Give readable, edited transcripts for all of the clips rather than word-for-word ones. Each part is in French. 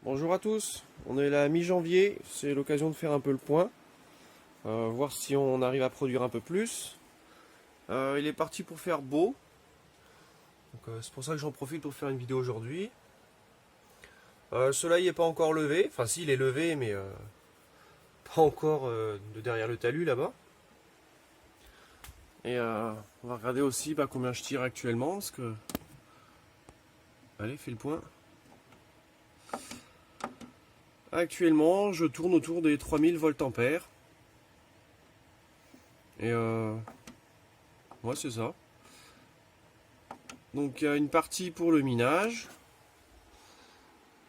Bonjour à tous, on est la mi-janvier, c'est l'occasion de faire un peu le point, voir si on arrive à produire un peu plus. Il est parti pour faire beau, donc c'est pour ça que j'en profite pour faire une vidéo aujourd'hui. Le soleil n'est pas encore levé, enfin si il est levé mais pas encore de derrière le talus là-bas. Et on va regarder aussi combien je tire actuellement, parce que... Allez, fais le point. Actuellement, je tourne autour des 3000 voltampères. Et ouais, c'est ça. Donc il y a une partie pour le minage.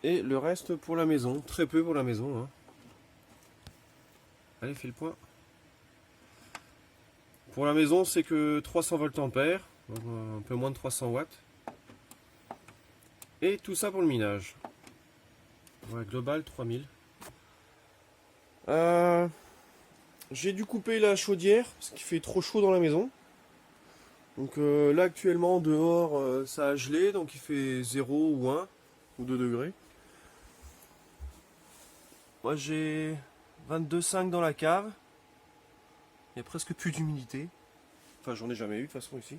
Et le reste pour la maison. Très peu pour la maison. Hein. Allez, fais le point. Pour la maison, c'est que 300 voltampères. Donc un peu moins de 300 watts. Et tout ça pour le minage. Ouais, global 3000. J'ai dû couper la chaudière parce qu'il fait trop chaud dans la maison. Donc là actuellement dehors ça a gelé, donc il fait 0 ou 1 ou 2 degrés. Moi j'ai 22,5 dans la cave. Il n'y a presque plus d'humidité. Enfin j'en ai jamais eu de toute façon ici.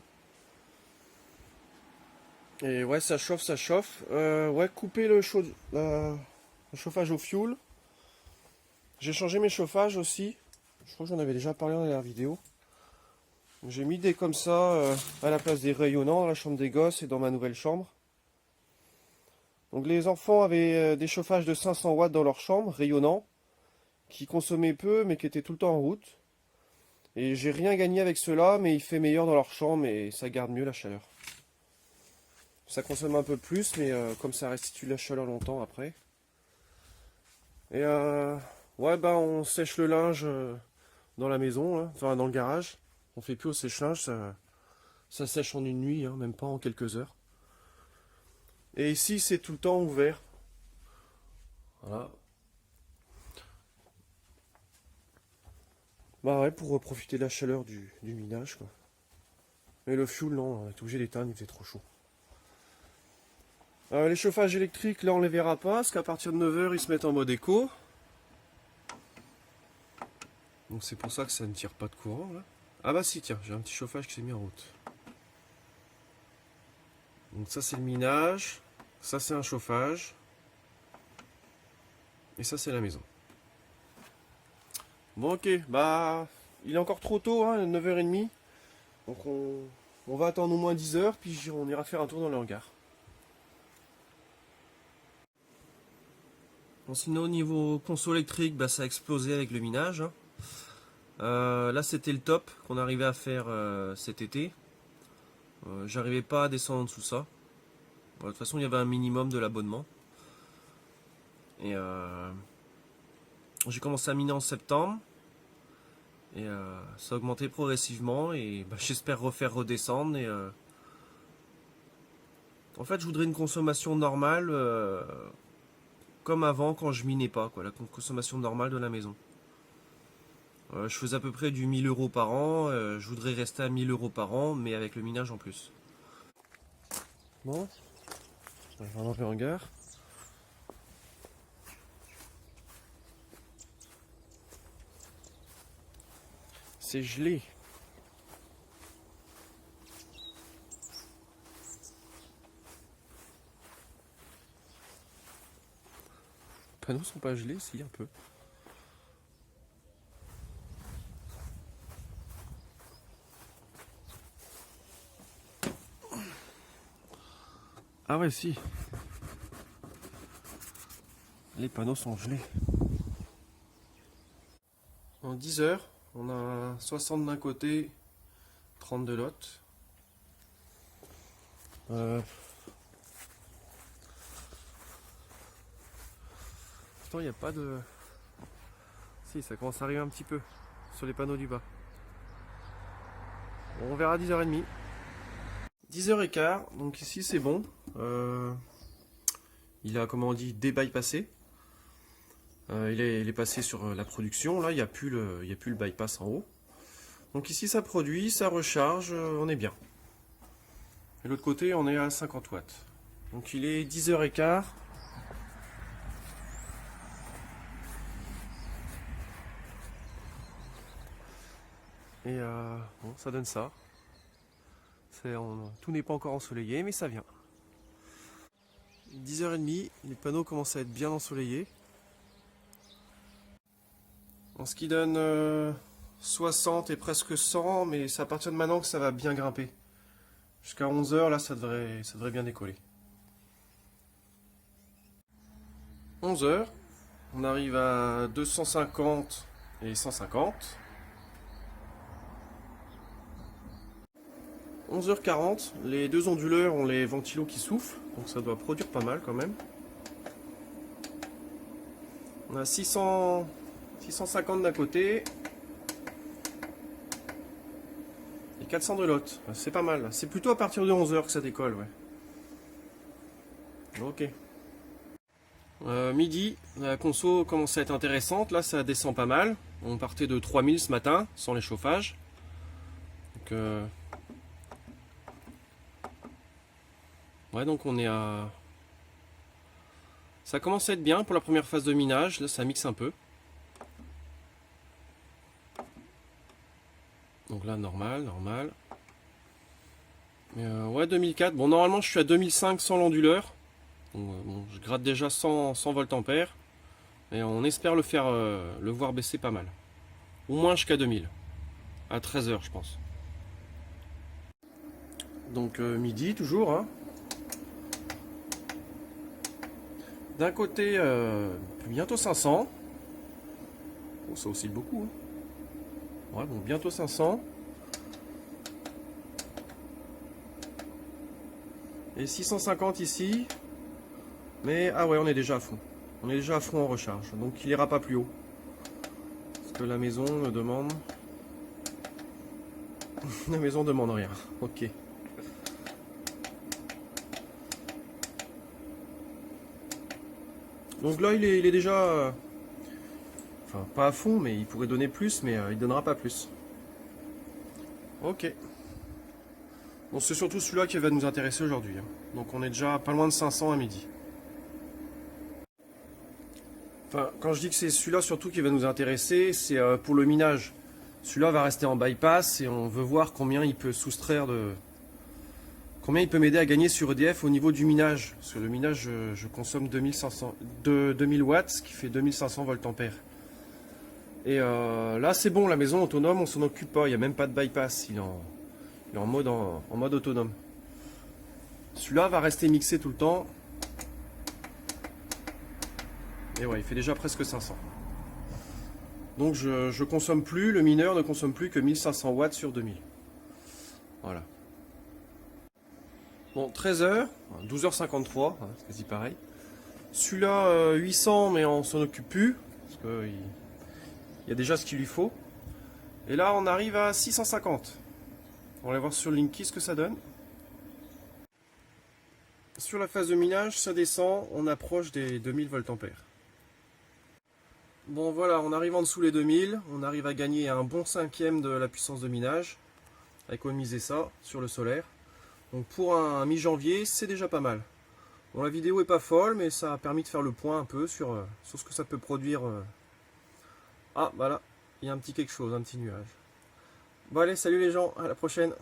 Et ouais, ça chauffe, ça chauffe. Ouais, couper le chauffage au fioul. J'ai changé mes chauffages aussi. Je crois que j'en avais déjà parlé dans la vidéo. J'ai mis des comme ça à la place des rayonnants dans la chambre des gosses et dans ma nouvelle chambre. Donc les enfants avaient des chauffages de 500 watts dans leur chambre, rayonnants, qui consommaient peu mais qui étaient tout le temps en route. Et j'ai rien gagné avec cela, mais il fait meilleur dans leur chambre et ça garde mieux la chaleur. Ça consomme un peu plus, mais comme ça restitue la chaleur longtemps après. Et ouais, on sèche le linge dans la maison, hein, enfin dans le garage. On fait plus au sèche-linge, ça sèche en une nuit, hein, même pas en quelques heures. Et ici, c'est tout le temps ouvert. Voilà. Bah ouais, pour profiter de la chaleur du minage, quoi. Mais le fioul, non, on est obligé d'éteindre, il faisait trop chaud. Les chauffages électriques, là, on les verra pas, parce qu'à partir de 9 h, ils se mettent en mode éco. Donc c'est pour ça que ça ne tire pas de courant, là. Ah bah si, tiens, j'ai un petit chauffage qui s'est mis en route. Donc ça, c'est le minage. Ça, c'est un chauffage. Et ça, c'est la maison. Bon, ok, il est encore trop tôt, hein, 9 h 30. Donc on va attendre au moins 10 h, puis on ira faire un tour dans le hangar. Bon, sinon, au niveau console électrique, ça a explosé avec le minage. Hein. Là, c'était le top qu'on arrivait à faire cet été. J'arrivais pas à descendre en dessous de ça. Bon, de toute façon, il y avait un minimum de l'abonnement. Et j'ai commencé à miner en septembre. Et ça a augmenté progressivement. Et j'espère refaire redescendre. Et en fait, je voudrais une consommation normale, comme avant quand je minais pas, quoi, la consommation normale de la maison. Je faisais à peu près du 1000 € par an. Je voudrais rester à 1000 € par an, mais avec le minage en plus. Bon, on va dans le hangar. C'est gelé. Les panneaux sont pas gelés, si, un peu. Ah ouais, si. Les panneaux sont gelés. En 10 h, on a 60 d'un côté, 30 de l'autre. Pourtant, il n'y a pas de... Si, ça commence à arriver un petit peu sur les panneaux du bas. Bon, on verra à 10 h 30. 10 h 15, donc ici c'est bon. Il a, comment on dit, débypassé. Il est passé sur la production. Là, il n'y a plus le bypass en haut. Donc ici, ça produit, ça recharge, on est bien. Et l'autre côté, on est à 50 watts. Donc il est 10 h 15. Et bon, ça donne ça. Tout n'est pas encore ensoleillé, mais ça vient. 10h30, les panneaux commencent à être bien ensoleillés. Ce qui donne 60 et presque 100, mais c'est à partir de maintenant que ça va bien grimper. Jusqu'à 11h, là, ça devrait bien décoller. 11h, on arrive à 250 et 150. 11h40, les deux onduleurs ont les ventilos qui soufflent, donc ça doit produire pas mal quand même. On a 650 d'un côté et 400 de l'autre. C'est pas mal. C'est plutôt à partir de 11h que ça décolle, ouais. Ok. Midi, la conso commence à être intéressante. Là, ça descend pas mal. On partait de 3000 ce matin, sans les chauffages. Donc, ouais, donc on est à... Ça commence à être bien pour la première phase de minage. Là, ça mixe un peu. Donc là, normal. Mais ouais, 2004. Bon, normalement, je suis à 2005 sans l'onduleur. Donc, bon, je gratte déjà 100 voltampères. Mais on espère le voir baisser pas mal. Au moins jusqu'à 2000. À 13h, je pense. Donc midi, toujours. Hein. D'un côté, bientôt 500. Bon, ça oscille beaucoup. Hein. Ouais, bon, bientôt 500. Et 650 ici. Mais, ah ouais, on est déjà à fond. On est déjà à fond en recharge. Donc il ira pas plus haut. Parce que la maison me demande... La maison demande rien. Ok. Donc là, il est déjà... Enfin, pas à fond, mais il pourrait donner plus, mais il donnera pas plus. Ok. Bon, c'est surtout celui-là qui va nous intéresser aujourd'hui. Hein. Donc on est déjà pas loin de 500 à midi. Enfin, quand je dis que c'est celui-là surtout qui va nous intéresser, c'est pour le minage. Celui-là va rester en bypass et on veut voir combien il peut soustraire de... Combien il peut m'aider à gagner sur EDF au niveau du minage. Sur le minage, je consomme 2000 watts, ce qui fait 2500 voltampères. Et là, c'est bon, la maison autonome, on s'en occupe pas. Il n'y a même pas de bypass. Il est en mode autonome. Celui-là va rester mixé tout le temps. Et ouais, il fait déjà presque 500. Donc je consomme plus, le mineur ne consomme plus que 1500 watts sur 2000. Voilà. Bon, 13h, 12h53, hein, c'est quasi pareil. Celui-là, 800, mais on s'en occupe plus, parce qu'il y a déjà ce qu'il lui faut. Et là, on arrive à 650. On va voir sur le Linky ce que ça donne. Sur la phase de minage, ça descend, on approche des 2000 voltampères. Bon voilà, on arrive en dessous les 2000, on arrive à gagner un bon cinquième de la puissance de minage, à économiser ça sur le solaire. Donc pour un mi-janvier, c'est déjà pas mal. Bon, la vidéo est pas folle, mais ça a permis de faire le point un peu sur ce que ça peut produire. Ah, voilà, il y a un petit quelque chose, un petit nuage. Bon allez, salut les gens, à la prochaine.